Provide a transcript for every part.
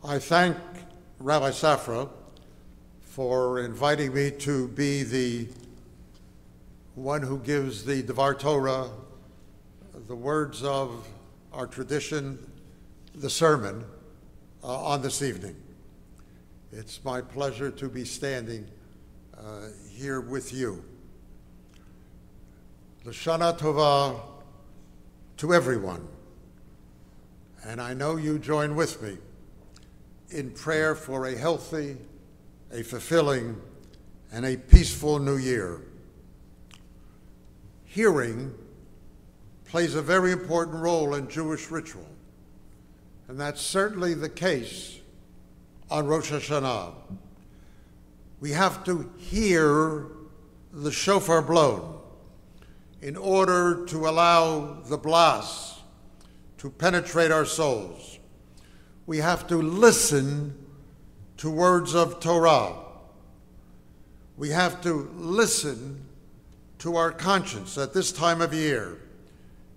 I thank Rabbi Safra for inviting me to be the one who gives the Devar Torah, the words of our tradition, the sermon, on this evening. It's my pleasure to be standing here with you. L'Shana Tova to everyone, and I know you join with me in prayer for a healthy, a fulfilling, and a peaceful new year. Hearing plays a very important role in Jewish ritual, and that's certainly the case on Rosh Hashanah. We have to hear the shofar blown in order to allow the blast to penetrate our souls. We have to listen to words of Torah. We have to listen to our conscience at this time of year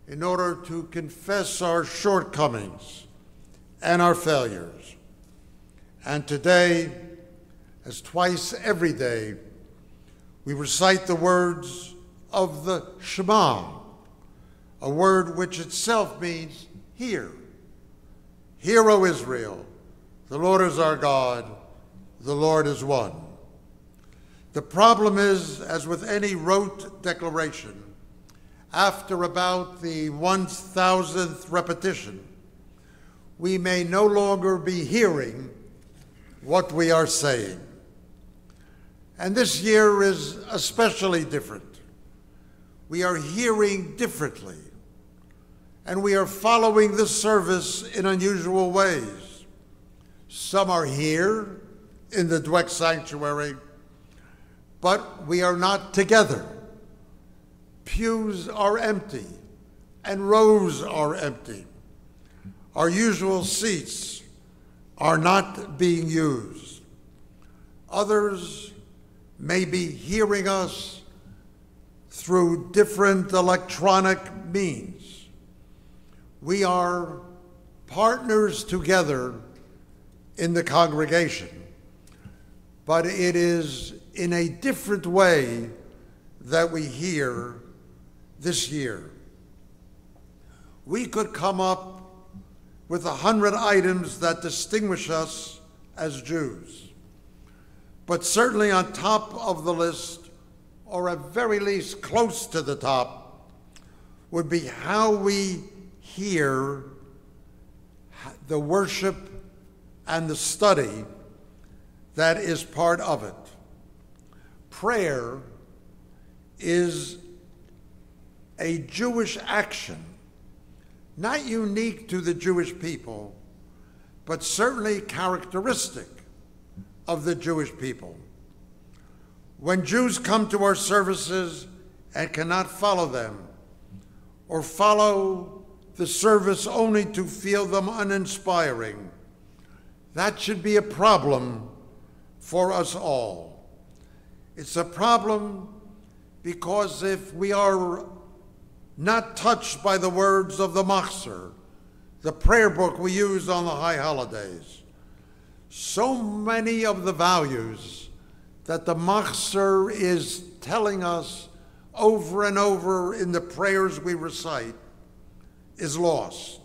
in order to confess our shortcomings and our failures. And today, as twice every day, we recite the words of the Shema, a word which itself means hear. Hear, O Israel, the Lord is our God, the Lord is one. The problem is, as with any rote declaration, after about the 1,000th repetition, we may no longer be hearing what we are saying. And this year is especially different. We are hearing differently, and we are following this service in unusual ways. Some are here in the Dweck Sanctuary, but we are not together. Pews are empty, and rows are empty. Our usual seats are not being used. Others may be hearing us through different electronic means. We are partners together in the congregation, but it is in a different way that we hear this year. We could come up with 100 items that distinguish us as Jews, but certainly on top of the list, or at very least close to the top, would be how we hear the worship and the study that is part of it. Prayer is a Jewish action, not unique to the Jewish people, but certainly characteristic of the Jewish people. When Jews come to our services and cannot follow them, or follow the service only to feel them uninspiring, that should be a problem for us all. It's a problem because if we are not touched by the words of the Machzor, the prayer book we use on the high holidays, so many of the values that the Machzor is telling us over and over in the prayers we recite is lost.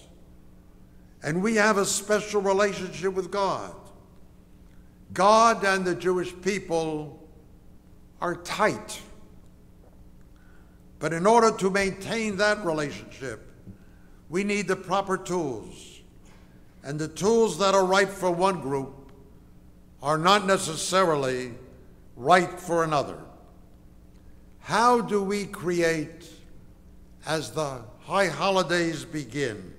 And we have a special relationship with God. God and the Jewish people are tight. But in order to maintain that relationship, we need the proper tools. And the tools that are right for one group are not necessarily right for another. How do we create, as the high holidays begin,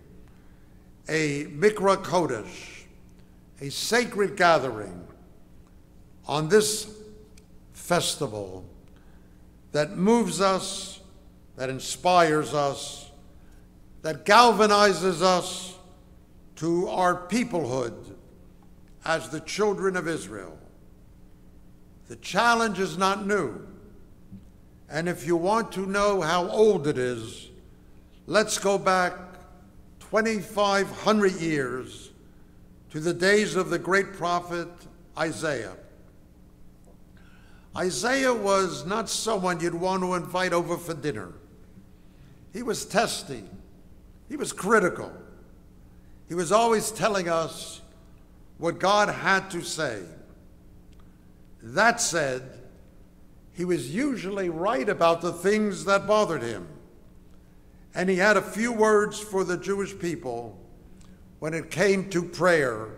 a Mikra Kodesh, a sacred gathering on this festival that moves us, that inspires us, that galvanizes us to our peoplehood as the children of Israel? The challenge is not new. And if you want to know how old it is, let's go back 2,500 years to the days of the great prophet Isaiah. Isaiah was not someone you'd want to invite over for dinner. He was testy. He was critical. He was always telling us what God had to say. That said, he was usually right about the things that bothered him. And he had a few words for the Jewish people when it came to prayer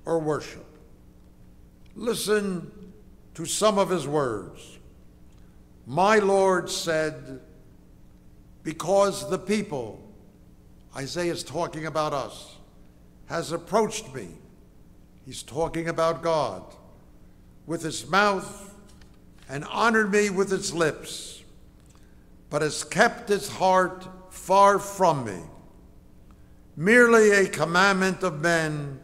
or worship. Listen to some of his words. My Lord said, because the people, Isaiah is talking about us, has approached me, he's talking about God, with his mouth and honored me with its lips, but has kept its heart far from me. Merely a commandment of men,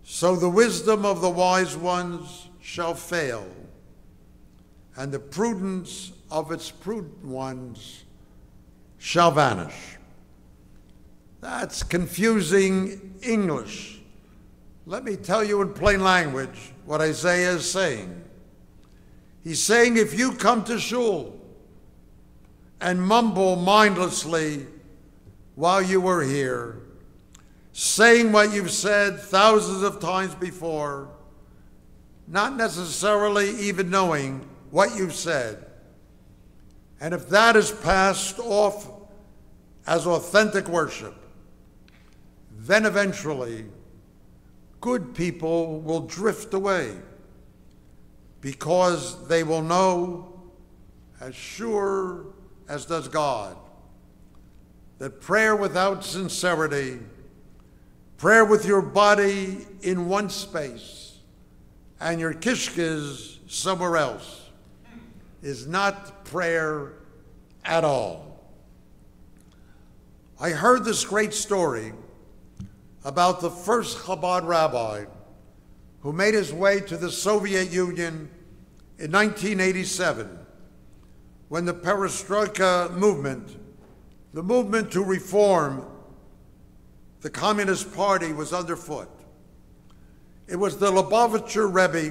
so the wisdom of the wise ones shall fail, and the prudence of its prudent ones shall vanish. That's confusing English. Let me tell you in plain language what Isaiah is saying. He's saying if you come to shul and mumble mindlessly while you were here, saying what you've said thousands of times before, not necessarily even knowing what you've said, and if that is passed off as authentic worship, then eventually good people will drift away, because they will know, as sure as does God, that prayer without sincerity, prayer with your body in one space and your kishkas somewhere else, is not prayer at all. I heard this great story about the first Chabad rabbi who made his way to the Soviet Union in 1987, when the Perestroika movement, the movement to reform the Communist Party, was underfoot. It was the Lubavitcher Rabbi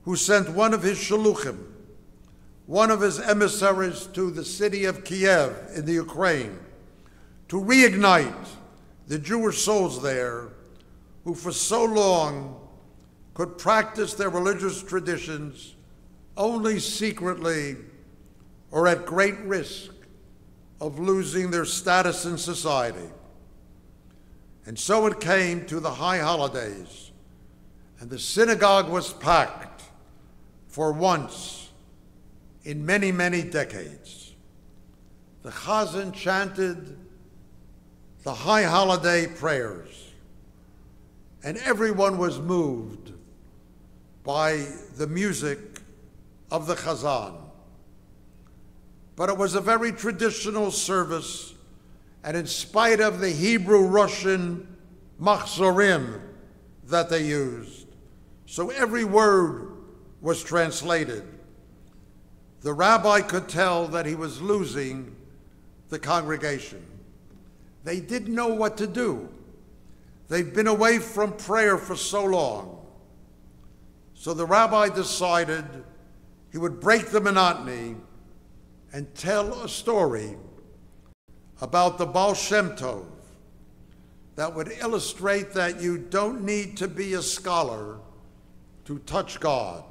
who sent one of his shluchim, one of his emissaries, to the city of Kiev in the Ukraine to reignite the Jewish souls there, who for so long could practice their religious traditions only secretly or at great risk of losing their status in society. And so it came to the high holidays, and the synagogue was packed for once in many, many decades. The Chazan chanted the high holiday prayers, and everyone was moved by the music of the Chazan. But it was a very traditional service, and in spite of the Hebrew-Russian machzorim that they used, so every word was translated, the rabbi could tell that he was losing the congregation. They didn't know what to do. They've been away from prayer for so long. So the rabbi decided he would break the monotony and tell a story about the Baal Shem Tov that would illustrate that you don't need to be a scholar to touch God.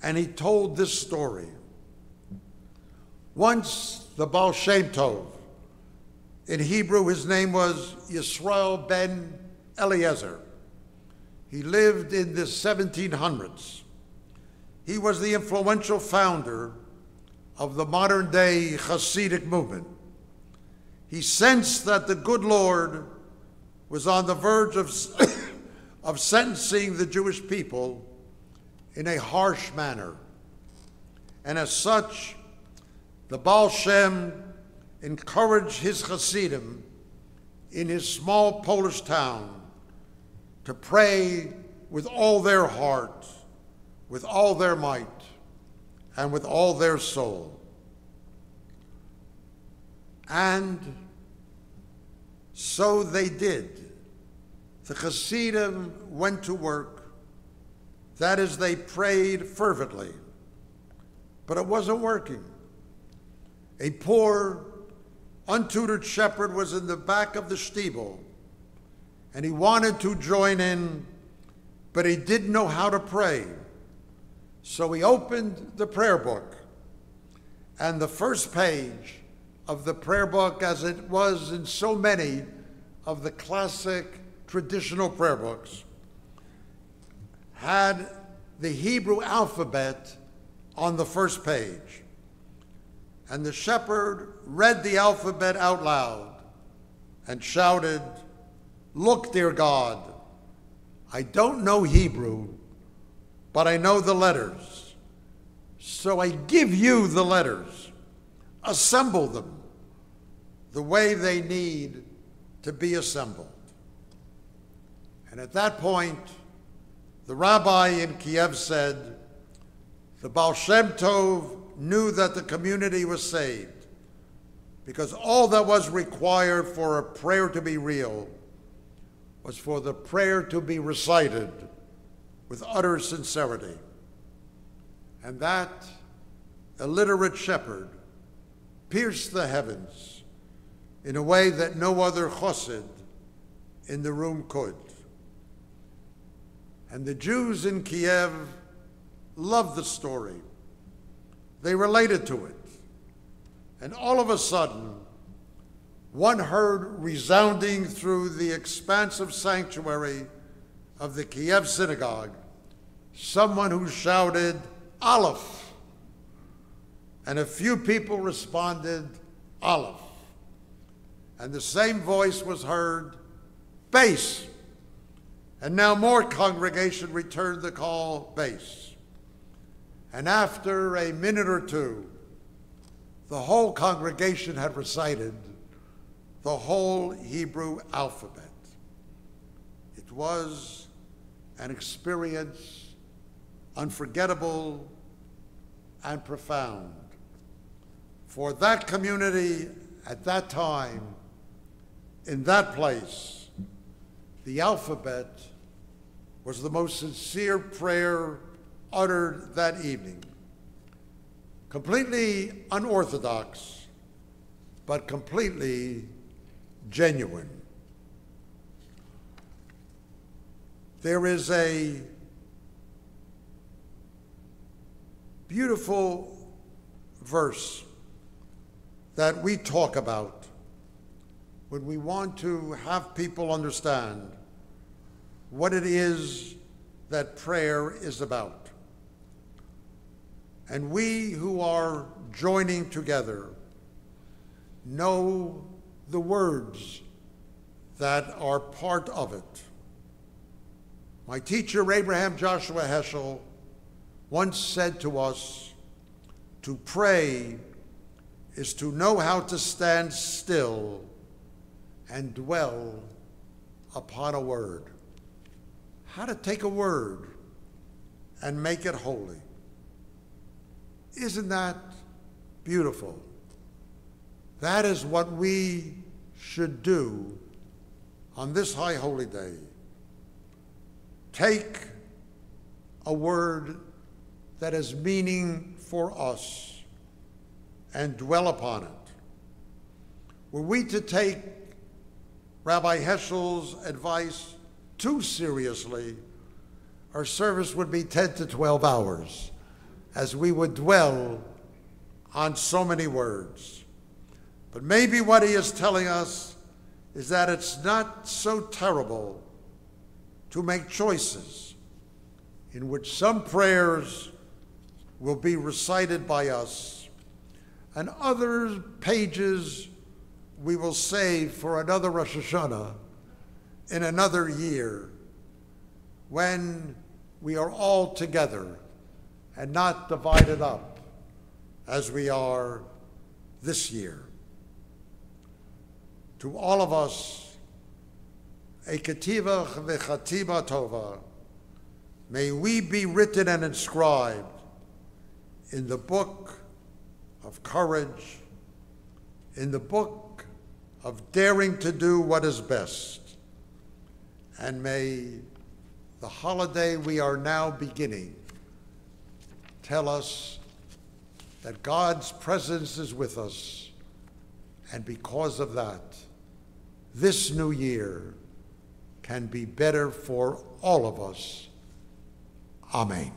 And he told this story. Once the Baal Shem Tov, in Hebrew his name was Yisrael ben Eliezer. He lived in the 1700s. He was the influential founder of the modern-day Hasidic movement. He sensed that the good Lord was on the verge of sentencing the Jewish people in a harsh manner. And as such, the Baal Shem encouraged his Hasidim in his small Polish town to pray with all their heart, with all their might, and with all their soul. And so they did. the Hasidim went to work. That is, they prayed fervently, but it wasn't working. A poor, untutored shepherd was in the back of the shtibel, and he wanted to join in, but he didn't know how to pray. So he opened the prayer book, and the first page of the prayer book, as it was in so many of the classic traditional prayer books, had the Hebrew alphabet on the first page. And the shepherd read the alphabet out loud and shouted, "Look, dear God, I don't know Hebrew, but I know the letters. So I give you the letters. Assemble them the way they need to be assembled." And at that point, the rabbi in Kiev said, the Baal Shem Tov knew that the community was saved, because all that was required for a prayer to be real was for the prayer to be recited with utter sincerity. And that illiterate shepherd pierced the heavens in a way that no other chassid in the room could. And the Jews in Kiev loved the story. They related to it. And all of a sudden, one heard resounding through the expansive sanctuary of the Kiev synagogue someone who shouted, "Aleph." And a few people responded, "Aleph." And the same voice was heard, "Base." And now more congregation returned the call, "Base." And after a minute or two, the whole congregation had recited the whole Hebrew alphabet. It was an experience unforgettable and profound. For that community at that time, in that place, the alphabet was the most sincere prayer uttered that evening. Completely unorthodox, but completely genuine. There is a beautiful verse that we talk about when we want to have people understand what it is that prayer is about. And we who are joining together know the words that are part of it. My teacher, Abraham Joshua Heschel, once said to us, to pray is to know how to stand still and dwell upon a word. How to take a word and make it holy. Isn't that beautiful? That is what we should do on this high holy day. Take a word that has meaning for us and dwell upon it. Were we to take Rabbi Heschel's advice too seriously, our service would be 10 to 12 hours, as we would dwell on so many words. But maybe what he is telling us is that it's not so terrible to make choices in which some prayers will be recited by us and other pages we will save for another Rosh Hashanah in another year when we are all together and not divided up as we are this year. To all of us, a ketivah v'chatima tova, may we be written and inscribed in the book of courage, in the book of daring to do what is best, And may the holiday we are now beginning tell us that God's presence is with us, and because of that, this new year can be better for all of us. Amen.